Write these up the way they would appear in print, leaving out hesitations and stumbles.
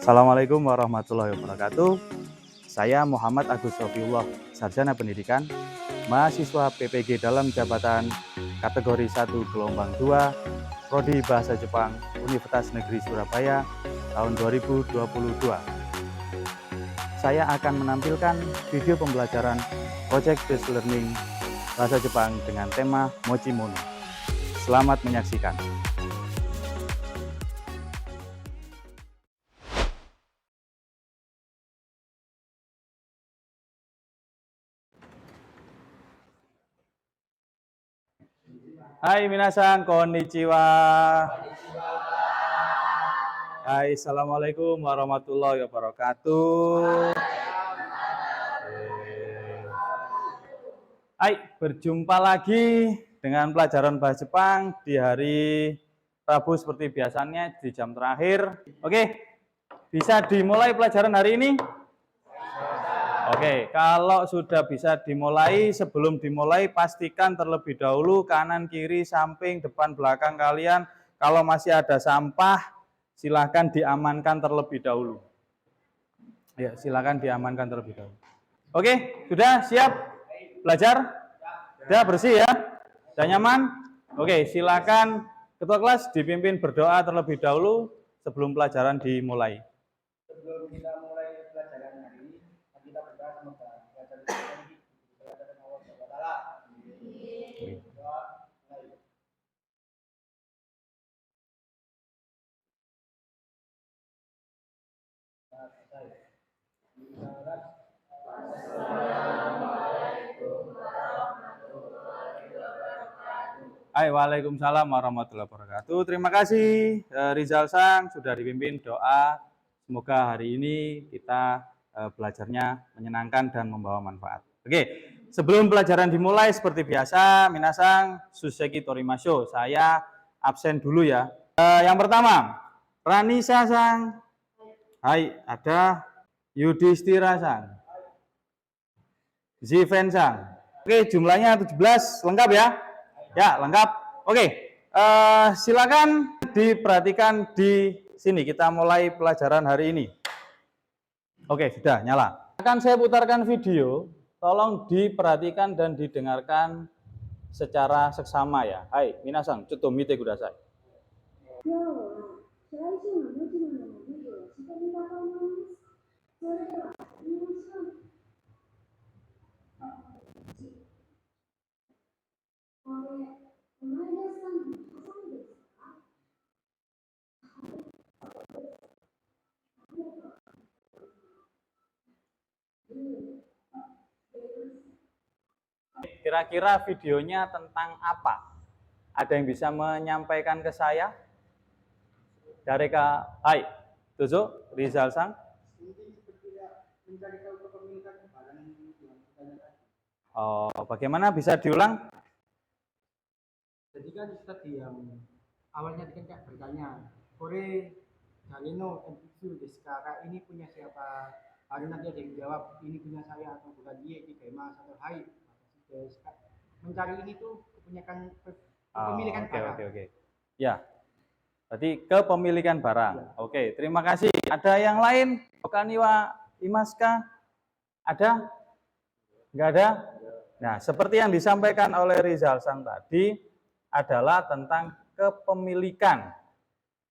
Assalamualaikum warahmatullahi wabarakatuh. Saya Muhammad Agus Sofiullah, Sarjana Pendidikan, mahasiswa PPG dalam jabatan kategori 1 gelombang 2, Prodi Bahasa Jepang, Universitas Negeri Surabaya, tahun 2022. Saya akan menampilkan video pembelajaran Project Based Learning Bahasa Jepang dengan tema Mochi Mono. Selamat menyaksikan. Hai minasan, konnichiwa. Hai, assalamualaikum warahmatullahi wabarakatuh. Hai, berjumpa lagi dengan pelajaran bahasa Jepang di hari Rabu seperti biasanya di jam terakhir. Oke, bisa dimulai pelajaran hari ini? Oke, kalau sudah bisa dimulai, sebelum dimulai pastikan terlebih dahulu kanan, kiri, samping, depan, belakang kalian. Kalau masih ada sampah, silakan diamankan terlebih dahulu. Ya, silakan diamankan terlebih dahulu. Oke, sudah siap belajar? Sudah bersih ya? Sudah nyaman? Oke, silakan ketua kelas dipimpin berdoa terlebih dahulu sebelum pelajaran dimulai. Sebelum kita mulai pelajaran hari ini, kita berdoa semoga pelajaran ini berkaitan dengan Allah Subhanahu wa taala. Amin. Hai, waalaikumsalam warahmatullahi wabarakatuh. Terima kasih Rizal Sang sudah dipimpin doa. Semoga hari ini kita belajarnya menyenangkan dan membawa manfaat. Oke, sebelum pelajaran dimulai seperti biasa, minasang suseki torimasho. Saya absen dulu ya. Yang pertama, Ranisa Sang. Hai, ada Yudhistira Sang. Ziven Sang. Oke, jumlahnya 17, lengkap ya? Ya, lengkap. Oke, silakan diperhatikan di sini. Kita mulai pelajaran hari ini. Oke, sudah nyala. Akan saya putarkan video. Tolong diperhatikan dan didengarkan secara seksama ya. Hai, minasan, cuto mite kudasai. Kira-kira videonya tentang apa? Ada yang bisa menyampaikan ke saya? Dari Kak, hai, Tuzo, Rizal Sang. Oh, bagaimana bisa diulang? Jadi kan tadi yang awalnya kan bertanya, Kore Galeno Enpitsu Deska, ini punya siapa? Lalu nanti ada yang jawab, ini punya saya atau bukan dia, ini Mas atau Hai. Mencari ini tuh kepemilikan barang. Oke. Ya, berarti kepemilikan barang. Ya. Oke, terima kasih. Ada yang lain? Okaniwa Imaska? Ada? Enggak ada? Nah, seperti yang disampaikan oleh Rizal Sang tadi adalah tentang kepemilikan.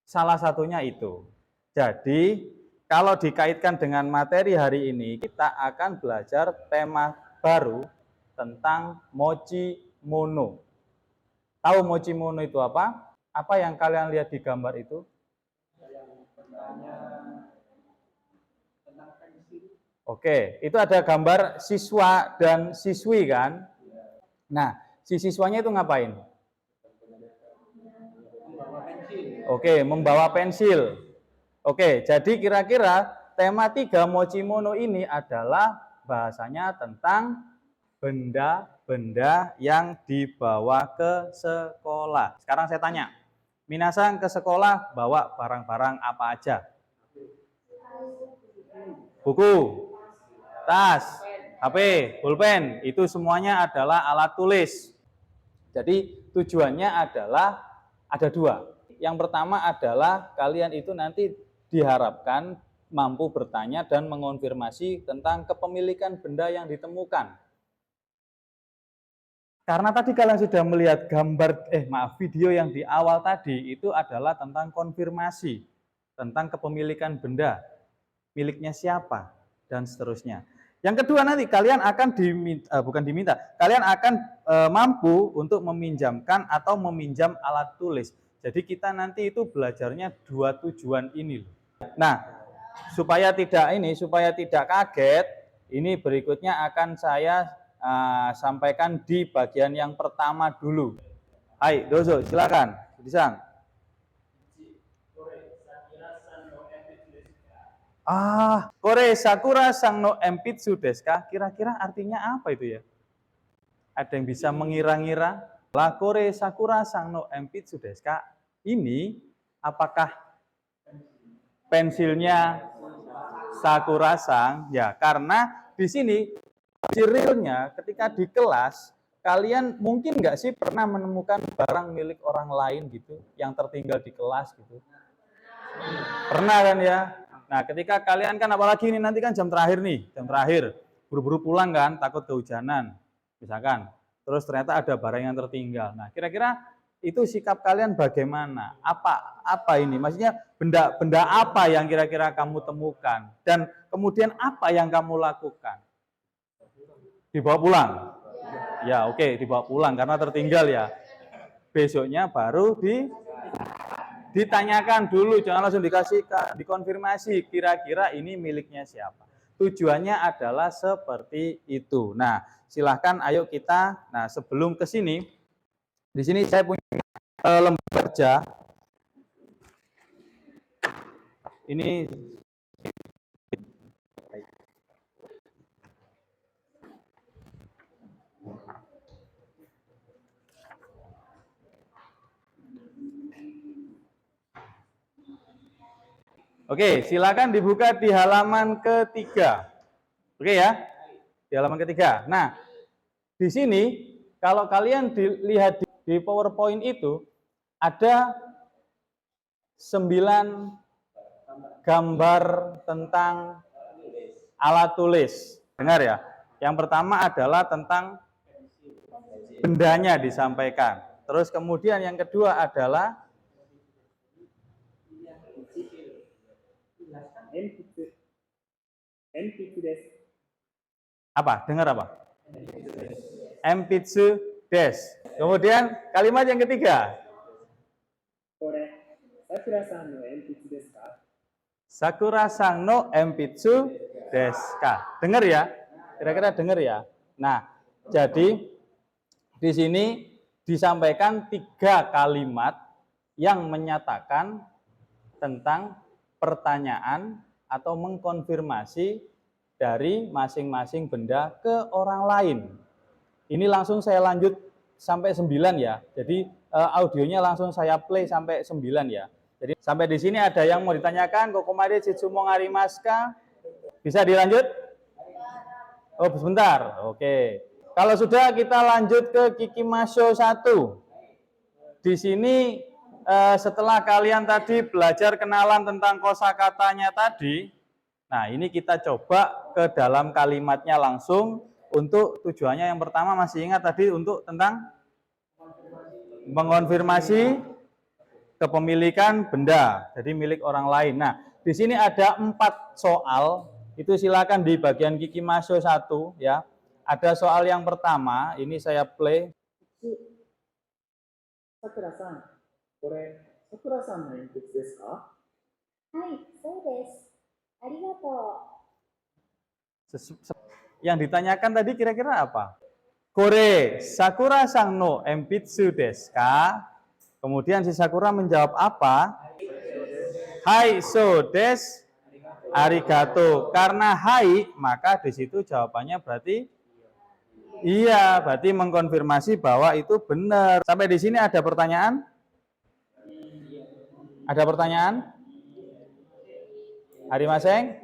Salah satunya itu. Jadi, kalau dikaitkan dengan materi hari ini, kita akan belajar tema baru tentang mochi mono. Tahu mochi mono itu apa? Apa yang kalian lihat di gambar itu? Oke, itu ada gambar siswa dan siswi kan? Nah, si siswanya itu ngapain? Oke, membawa pensil. Oke, jadi kira-kira tema 3 mochimono ini adalah bahasanya tentang benda-benda yang dibawa ke sekolah. Sekarang saya tanya, minasan ke sekolah bawa barang-barang apa aja? Buku, tas, HP, pulpen, itu semuanya adalah alat tulis. Jadi tujuannya adalah ada 2. Yang pertama adalah kalian itu nanti diharapkan mampu bertanya dan mengonfirmasi tentang kepemilikan benda yang ditemukan. Karena tadi kalian sudah melihat video yang di awal tadi itu adalah tentang konfirmasi, tentang kepemilikan benda, miliknya siapa, dan seterusnya. Yang kedua nanti kalian akan kalian akan mampu untuk meminjamkan atau meminjam alat tulis. Jadi kita nanti itu belajarnya 2 tujuan ini. Nah, supaya tidak kaget, ini berikutnya akan saya sampaikan di bagian yang pertama dulu. Hai, dozo, silakan. Disang. Kore sakura sang no empitsu desu ka? Kira-kira artinya apa itu ya? Ada yang bisa mengira-ngira? La kore sakura sang no empitsu desu ka? Ini apakah pensilnya Sakura sang? Ya, karena di sini realnya ketika di kelas kalian mungkin nggak sih pernah menemukan barang milik orang lain gitu yang tertinggal di kelas gitu? Pernah kan ya? Nah, ketika kalian kan apalagi ini nanti kan jam terakhir, buru-buru pulang kan, takut kehujanan, misalkan. Terus ternyata ada barang yang tertinggal. Nah, kira-kira itu sikap kalian bagaimana? Apa ini? Maksudnya benda apa yang kira-kira kamu temukan? Dan kemudian apa yang kamu lakukan? Dibawa pulang? Ya, oke, dibawa pulang karena tertinggal ya. Besoknya baru ditanyakan dulu, jangan langsung dikonfirmasi kira-kira ini miliknya siapa. Tujuannya adalah seperti itu. Nah, silahkan ayo kita. Nah, sebelum ke sini, di sini saya punya lembar kerja. Ini Oke, silakan dibuka di halaman ketiga. Oke ya, di halaman ketiga. Nah, di sini kalau kalian dilihat di PowerPoint itu ada 9 gambar tentang alat tulis. Dengar ya. Yang pertama adalah tentang bendanya disampaikan. Terus kemudian yang kedua adalah apa? Dengar apa? Empitsu desu. Kemudian kalimat yang ketiga. Sakura sang no empitsu desu ka. Dengar ya? Kira-kira dengar ya? Nah, jadi di sini disampaikan 3 kalimat yang menyatakan tentang pertanyaan atau mengkonfirmasi dari masing-masing benda ke orang lain. Ini langsung saya lanjut sampai 9 ya. Jadi audionya langsung saya play sampai 9 ya. Jadi sampai di sini ada yang mau ditanyakan, kokomade chitsumo arimasu ka? Bisa dilanjut? Oh, sebentar. Oke. Kalau sudah kita lanjut ke Kikimasho 1. Di sini setelah kalian tadi belajar kenalan tentang kosakatanya tadi, nah ini kita coba ke dalam kalimatnya langsung untuk tujuannya yang pertama masih ingat tadi untuk tentang mengonfirmasi kepemilikan benda, jadi milik orang lain. Nah, di sini ada 4 soal, itu silakan di bagian Kikimasho 1 ya. Ada soal yang pertama, ini saya play. Sakura-san, kore Sakura-san no enpitsu desu ka? Hai, so desu. Arigatou. Yang ditanyakan tadi kira-kira apa? Kore Sakura-san no enpitsu desu ka? Kemudian si Sakura menjawab apa? Hai, so desu. arigato. Karena hai, maka di situ jawabannya berarti iya, berarti mengkonfirmasi bahwa itu benar. Sampai di sini ada pertanyaan? Ada pertanyaan? Arimaseng?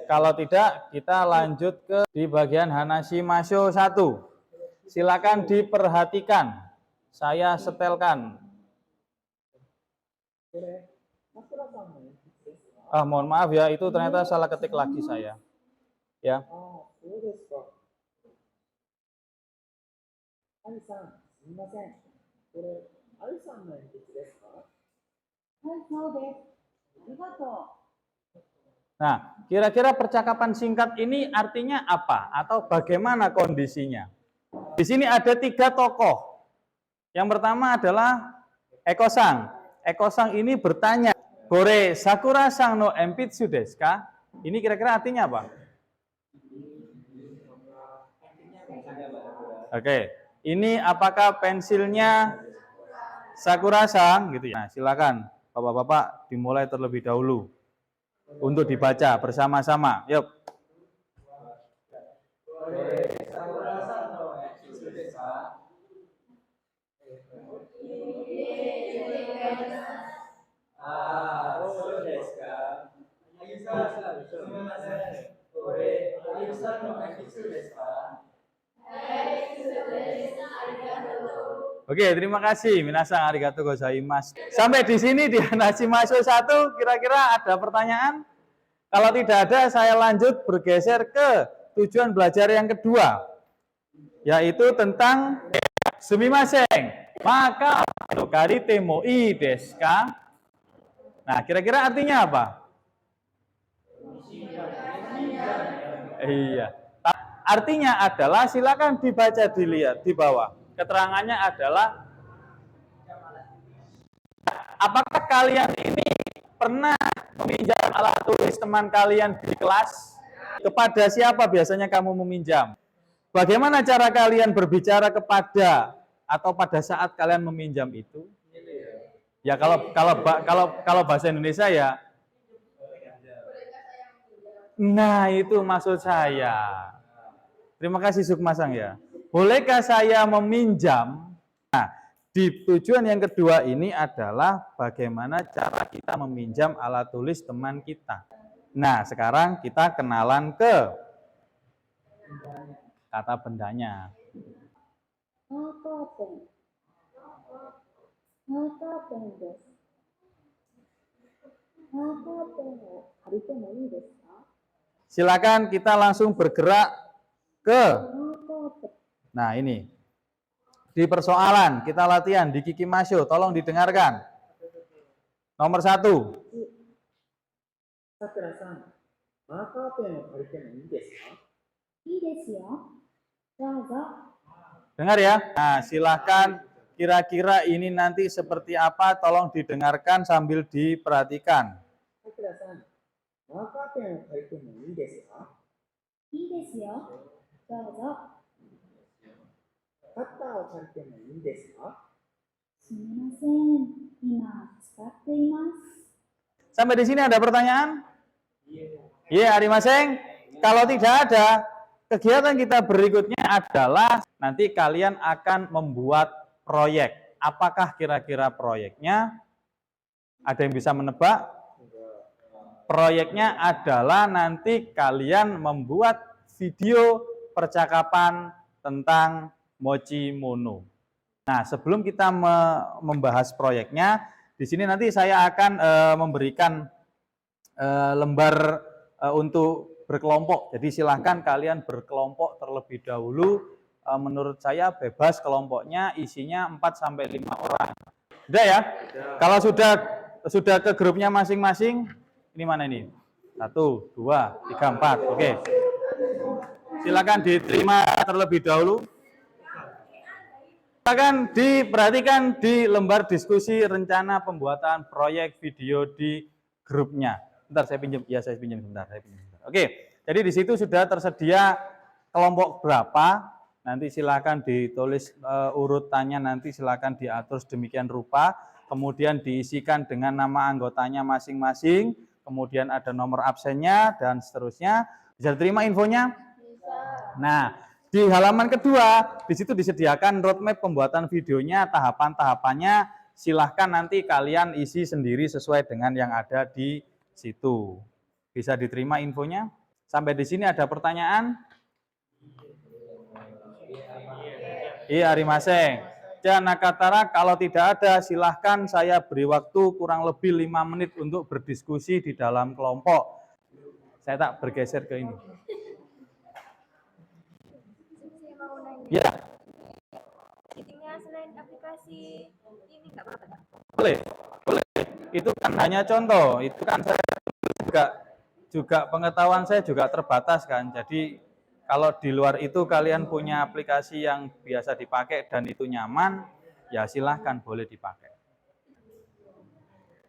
Kalau tidak, kita lanjut ke di bagian hanashimasho 1. Silakan diperhatikan. Saya setelkan. Mohon maaf ya, itu ternyata salah ketik lagi saya. Ya. そうですか。アリさん、すみません。これ、アリさんの鉛筆ですか？はい、そうです。ありがと Nah, kira-kira percakapan singkat ini artinya apa? Atau bagaimana kondisinya? Di sini ada 3 tokoh. Yang pertama adalah Eko-sang. Eko-sang ini bertanya, Kore Sakura-sang no enpitsu desu ka? Ini kira-kira artinya apa? Oke, ini apakah pensilnya Sakura-sang gitu ya? Nah, silakan Bapak-bapak dimulai terlebih dahulu untuk dibaca bersama-sama. Yuk. Oke, terima kasih. Minasang arigatou gozaimasu. Sampai di sini di hanashimasho 1, kira-kira ada pertanyaan? Kalau tidak ada, saya lanjut bergeser ke tujuan belajar yang kedua, yaitu tentang sumimasen. Maka karite mo ii desu ka? Nah, kira-kira artinya apa? Iya. Artinya adalah, silakan dibaca, dilihat di bawah. Keterangannya adalah, apakah kalian ini pernah meminjam alat tulis teman kalian di kelas? Kepada siapa biasanya kamu meminjam? Bagaimana cara kalian berbicara kepada atau pada saat kalian meminjam itu? Ya kalau bahasa Indonesia ya. Nah, itu maksud saya. Terima kasih Sukmasang ya. Bolehkah saya meminjam? Nah, di tujuan yang kedua ini adalah bagaimana cara kita meminjam alat tulis teman kita. Nah, sekarang kita kenalan ke kata bendanya. う。マーカーペン。マーカーペンです。マーカーペンを借りてもいいですか？ Silakan kita langsung bergerak ke, マーカーペン。 nah ini, di persoalan kita latihan di Kikimasho, tolong didengarkan. Nomor 1. さくらさん、マーカーペンを借りてもいいですか？いいですよ。どうぞ。 Dengar ya. Nah, silakan, kira-kira ini nanti seperti apa, tolong didengarkan sambil diperhatikan. さくらさん、マーカーペンを借りてもいいですか？いいですよ。どうぞ。カッターを借りてもいいですか？すみません。今使っています。 Sampai di sini ada pertanyaan? Iya, arimaseng. Kalau tidak ada, kegiatan kita berikutnya adalah nanti kalian akan membuat proyek. Apakah kira-kira proyeknya? Ada yang bisa menebak? Proyeknya adalah nanti kalian membuat video percakapan tentang mochimono. Nah, sebelum kita membahas proyeknya, di sini nanti saya akan memberikan lembar untuk berkelompok. Jadi silahkan kalian berkelompok terlebih dahulu. Menurut saya bebas kelompoknya, isinya 4-5 orang. Sudah ya? Kalau sudah ke grupnya masing-masing, ini mana ini? 1, 2, 3, 4. Oke. Silakan diterima terlebih dahulu. Silakan diperhatikan di lembar diskusi rencana pembuatan proyek video di grupnya. Bentar saya pinjam. Ya, saya pinjam sebentar. Oke. Jadi di situ sudah tersedia kelompok berapa. Nanti silakan ditulis urutannya, nanti silakan diatur sedemikian rupa, kemudian diisikan dengan nama anggotanya masing-masing, kemudian ada nomor absennya, dan seterusnya. Bisa diterima infonya? Nah, di halaman kedua, di situ disediakan roadmap pembuatan videonya, tahapan-tahapannya. Silahkan nanti kalian isi sendiri sesuai dengan yang ada di situ. Bisa diterima infonya? Sampai di sini ada pertanyaan? Iya, arimaseng. Dan Nakatara, kalau tidak ada, silahkan saya beri waktu kurang lebih 5 menit untuk berdiskusi di dalam kelompok. Saya tak bergeser ke ini. Saya mau nanya. Ya, Meetingnya selain aplikasi ini nggak apa-apa? boleh. Boleh. Itu kan hanya contoh. Itu kan saya juga pengetahuan saya juga terbatas kan. Jadi kalau di luar itu kalian punya aplikasi yang biasa dipakai dan itu nyaman, ya silahkan boleh dipakai.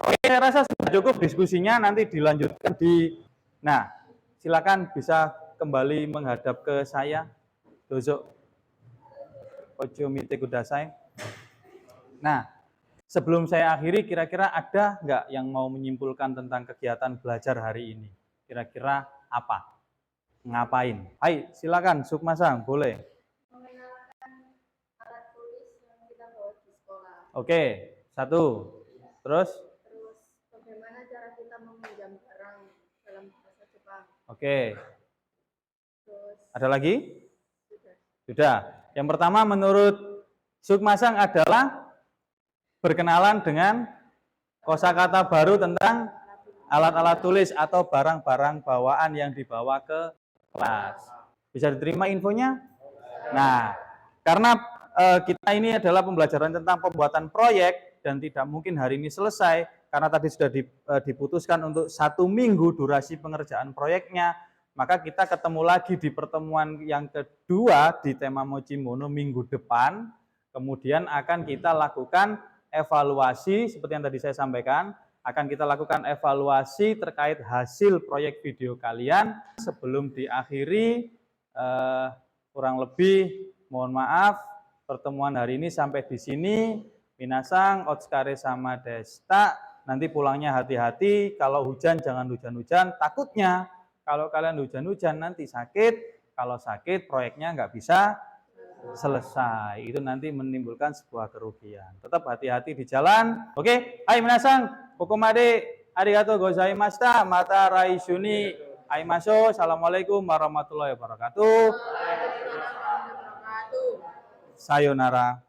Oke, saya rasa sudah cukup diskusinya, nanti dilanjutkan di... Nah, silakan bisa kembali menghadap ke saya. Dozo. Ojo mite kudasai. Nah, sebelum saya akhiri, kira-kira ada nggak yang mau menyimpulkan tentang kegiatan belajar hari ini? Kira-kira apa? Ngapain? Hai, silakan Sukmasang, boleh. Mengenalkan alat tulis yang kita bawa di sekolah. Oke, satu. Terus? Terus bagaimana cara kita meminjam barang dalam bahasa Jepang. Oke. Terus Ada lagi? sudah. Sudah. Yang pertama menurut Sukmasang adalah berkenalan dengan kosakata baru tentang alat-alat tulis atau barang-barang bawaan yang dibawa ke kelas. Bisa diterima infonya? Nah, karena kita ini adalah pembelajaran tentang pembuatan proyek dan tidak mungkin hari ini selesai, karena tadi sudah diputuskan untuk 1 minggu durasi pengerjaan proyeknya, maka kita ketemu lagi di pertemuan yang kedua di tema Mochimono minggu depan, kemudian akan kita lakukan evaluasi, seperti yang tadi saya sampaikan, akan kita lakukan evaluasi terkait hasil proyek video kalian sebelum diakhiri. Kurang lebih mohon maaf pertemuan hari ini sampai di sini. Minasang otskare sama desta. Nanti pulangnya hati-hati, kalau hujan jangan hujan-hujan, takutnya kalau kalian hujan-hujan nanti sakit, kalau sakit proyeknya nggak bisa selesai, itu nanti menimbulkan sebuah kerugian. Tetap hati-hati di jalan. Oke, hai minasang, kokomade arigatou gozaimashita, mata raishuni aimasho. Assalamualaikum warahmatullahi wabarakatuh. Sayonara.